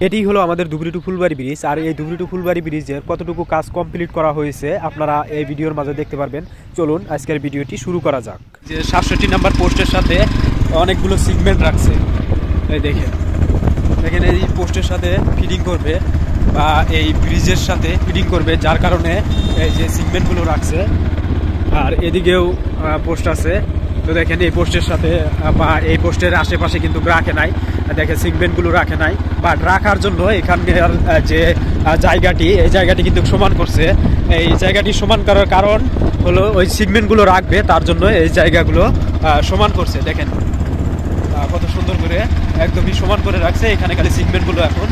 এটি হলো আমাদের ধুবড়ী টু ফুলবাড়ী ব্রিজ। আর এই ধুবড়ী টু ফুলবাড়ী ব্রিজের কতটুকু কাজ কমপ্লিট করা হয়েছে আপনারা এই ভিডিওর মাঝে দেখতে পারবেন। চলুন আজকের ভিডিওটি শুরু করা যাক। যে 67 নম্বর পোস্টের সাথে অনেকগুলো সিগমেন্ট রাখছে, এই দেখেন এই পোস্টের সাথে ফিটিং করবে বা এই ব্রিজের সাথে ফিটিং করবে, যার কারণে এই যে সিগমেন্টগুলো রাখছে। আর এদিকেও পোস্ট আছে, তো দেখেন এই পোস্টের সাথে বা এই পোস্টের আশেপাশে কিন্তু রাখে নাই, দেখেন সিগমেন্টগুলো রাখে নাই। বাট রাখার জন্য এখানকার যে জায়গাটি, এই জায়গাটি কিন্তু সমান করছে। এই জায়গাটি সমান করার কারণ হলো ওই সিগমেন্টগুলো রাখবে, তার জন্য এই জায়গাগুলো সমান করছে। দেখেন কত সুন্দর করে একদমই সমান করে রাখছে। এখানে খালি সিগমেন্টগুলো এখন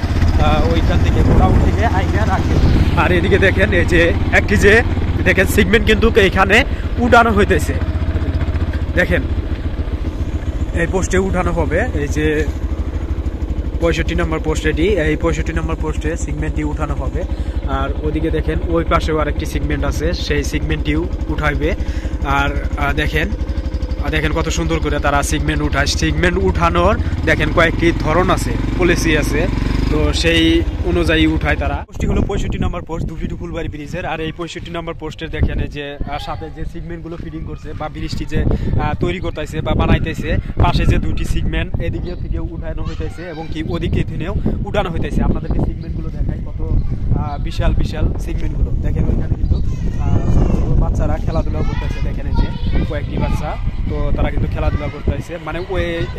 ওইখান থেকে গোডাউন থেকে আইনে রাখে। আর এদিকে দেখেন এই যে একটি যে দেখেন সিগমেন্ট কিন্তু এইখানে উঠানো হইতেছে, দেখেন এই পোস্টে উঠানো হবে। এই যে 65 নম্বর পোস্ট, এটি এই 65 নম্বর পোস্টে সিগমেন্টটি উঠানো হবে। আর ওদিকে দেখেন ওই পাশেও আরেকটি সিগমেন্ট আছে, সেই সিগমেন্টটিও উঠাইবে। আর দেখেন কত সুন্দর করে তারা সিগমেন্ট উঠায়। সিগমেন্ট উঠানোর দেখেন কয়েকটি ধরন আছে, পলিসি আছে, তো সেই অনুযায়ী উঠায় তারা। পোস্টটি হলো 65 নম্বর পোস্ট ধুবড়ী টু ফুলবাড়ী ব্রিজের। আর এই 65 নম্বর পোস্টের দেখেন যে সাথে যে সিগমেন্টগুলো ফিটিং করছে বা ব্রিজটি যে তৈরি করতেছে বা বানাইতেছে, পাশে যে দুইটি সিগমেন্ট এদিকে থেকে উঠানো হইতেছে এবং কি ওদিকে থেকেও উঠানো হইতেছে। আপনাদেরকে সিগমেন্টগুলো দেখাই, কত বিশাল বিশাল সিগমেন্টগুলো। দেখেন ওইখানে কিন্তু বাচ্চারা খেলাধুলা করতেছে, দেখেন এই যে কয়েকটি বাচ্চা, তো তারা কিন্তু খেলাধুলা করতেছে। মানে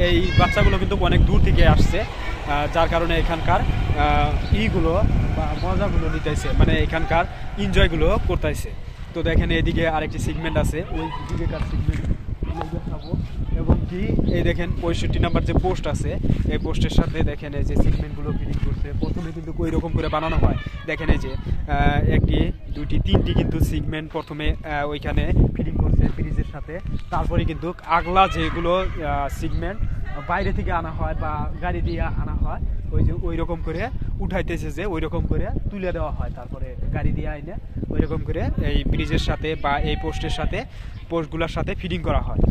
এই বাচ্চাগুলো কিন্তু অনেক দূর থেকে আসছে, যার কারণে এখানকার ইগুলো বা মজাগুলো নিতেছে, মানে এখানকার এনজয়গুলো করতেছে। তো দেখেন এদিকে আরেকটি সিগমেন্ট আছে, ওই দিকেকার সিগমেন্ট দেখাবো। এবং কি এই দেখেন 65 নম্বর যে পোস্ট আছে, এই পোস্টের সাথে দেখেন এই যে সিগমেন্টগুলো ফিটিং করছে। প্রথমে কিন্তু ওই রকম করে বানানো হয়, দেখেন এই যে একটি দুইটি তিনটি কিন্তু সিগমেন্ট প্রথমে ওইখানে ফিটিং করছে ব্রিজের সাথে। তারপরে কিন্তু আগলা যেগুলো সিগমেন্ট বাইরে থেকে আনা হয় বা গাড়ি দিয়ে আনা হয়, ওই যে ওই রকম করে উঠাইতেছে, যে ওই রকম করে তুলে দেওয়া হয়, তারপরে গাড়ি দিয়ে আইনে ওই রকম করে এই ব্রিজের সাথে বা এই পোস্টের সাথে পোস্টগুলোর সাথে ফিটিং করা হয়।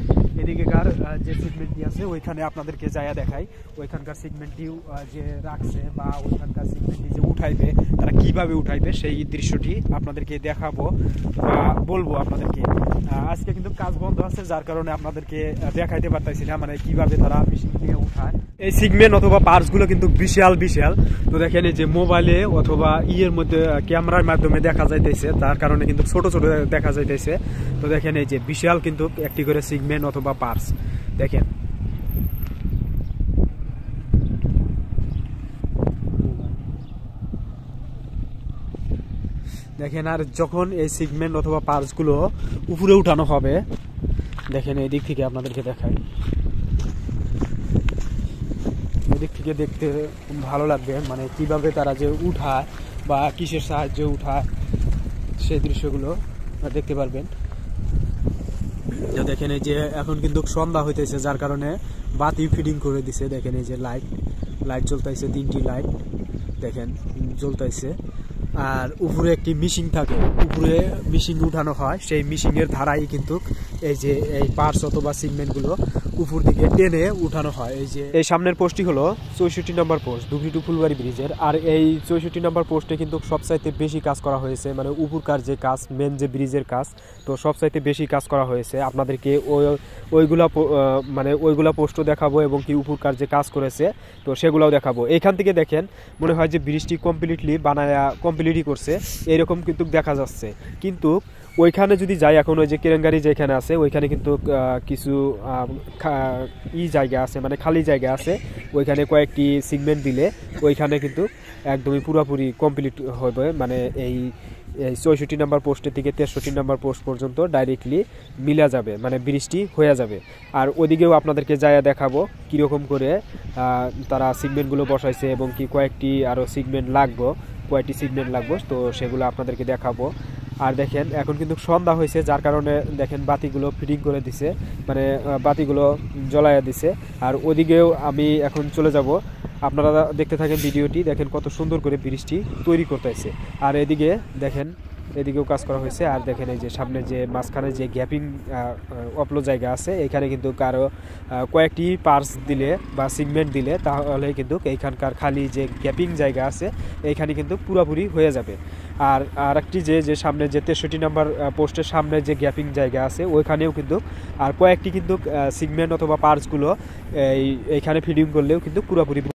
এদিকেকার যে সিগমেন্টটি আছে ওইখানে আপনাদেরকে যাইয়া দেখাই, ওইখানকার সিগমেন্টটিও যে রাখছে বা ওইখানকার সিগমেন্টটি যে উঠাইবে, তারা কিভাবে উঠাইবে সেই দৃশ্যটি আপনাদেরকে দেখাবো বা বলবো আপনাদেরকে। আজকে কিন্তু কাজ বন্ধ আছে, যার কারণে আপনাদেরকে দেখাইতে পারতেছি না, মানে কিভাবে তারা মেশিন থেকে উঠায়। এই সিগমেন্ট অথবা পার্টসগুলো কিন্তু বিশাল বিশাল। তো দেখেন এই যে মোবাইলে অথবা ইয়ের মধ্যে ক্যামেরার মাধ্যমে দেখা যাইতেছে, তার কারণে কিন্তু ছোট ছোট দেখা যাইতেছে। তো দেখেন এই যে বিশাল কিন্তু একটি করে সিগমেন্ট অথবা পার্টস, দেখেন দেখেন। আর যখন এই সিগমেন্ট অথবা পার্টসগুলো উপরে উঠানো হবে, দেখেন এই দিক থেকে আপনাদেরকে দেখাই, এদিক থেকে দেখতে ভালো লাগবে, মানে কিভাবে তারা যে উঠায় বা কিসের সাহায্যে উঠায় সেই দৃশ্যগুলো দেখতে পারবেন। দেখেন এই যে এখন কিন্তু সন্ধ্যা হইতেছে, যার কারণে বাতি ফিটিং করে দিছে। দেখেন এই যে লাইট জ্বলতেছে, তিনটি লাইট দেখেন জ্বলতেছে। আর উপরে একটি মিশিং থাকে, উপরে মিশিং উঠানো হয়, সেই মিশিংয়ের ধারাই কিন্তু এই যে এই পার্টস অথবা সিগমেন্টগুলো উপর দিকে টেনে উঠানো হয়। এই যে এই সামনের পোস্টটি হলো 64 নম্বর পোস্ট ধুবড়ী টু ফুলবাড়ী ব্রিজের। আর এই 64 নম্বর পোস্টে কিন্তু সবচাইতে বেশি কাজ করা হয়েছে, মানে উপরকার যে কাজ, মেন যে ব্রিজের কাজ, তো সবচাইতে বেশি কাজ করা হয়েছে। আপনাদেরকে ওইগুলা পোস্টও দেখাবো এবং কি উপরকার যে কাজ করেছে তো সেগুলোও দেখাবো। এখান থেকে দেখেন মনে হয় যে ব্রিজটি কমপ্লিটলি কমপ্লিটই করছে এরকম কিন্তু দেখা যাচ্ছে। কিন্তু ওইখানে যদি যাই, এখন ওই যে কেরেঙ্গারি যেখানে আছে ওইখানে কিন্তু কিছু জায়গা আছে, মানে খালি জায়গা আছে, ওইখানে কয়েকটি সিগমেন্ট দিলে ওইখানে কিন্তু একদমই পুরোপুরি কমপ্লিট হবে। মানে এই 64 নম্বর পোস্টের থেকে 63 নম্বর পোস্ট পর্যন্ত ডাইরেক্টলি মিলা যাবে, মানে ব্রিজটি হয়ে যাবে। আর ওদিকেও আপনাদেরকে যাইয়া দেখাবো কীরকম করে তারা সিগমেন্টগুলো বসাইছে এবং কি কয়েকটি আরও সিগমেন্ট লাগবো, তো সেগুলো আপনাদেরকে দেখাবো। আর দেখেন এখন কিন্তু সন্ধ্যা হয়েছে, যার কারণে দেখেন বাতিগুলো ফিটিং করে দিছে, মানে বাতিগুলো জ্বলাইয়া দিছে। আর ওদিকেও আমি এখন চলে যাব, আপনারা দেখতে থাকেন ভিডিওটি, দেখেন কত সুন্দর করে ব্রিজটি তৈরি করতেছে। আর এদিকে দেখেন এদিকেও কাজ করা হয়েছে। আর দেখেন এই যে সামনে যে মাঝখানে যে গ্যাপিং অপলো জায়গা আছে, এখানে কিন্তু কারো কয়েকটি পার্স দিলে বা সিগমেন্ট দিলে তাহলে কিন্তু এইখানকার খালি যে গ্যাপিং জায়গা আছে এইখানে কিন্তু পুরোপুরি হয়ে যাবে। আর আরেকটি যে সামনে যে 63 নাম্বার পোস্টের সামনে যে গ্যাপিং জায়গা আছে ওইখানেও কিন্তু আর কয়েকটি কিন্তু সিগমেন্ট অথবা পার্সগুলো এইখানে ফিডিং করলেও কিন্তু পুরোপুরি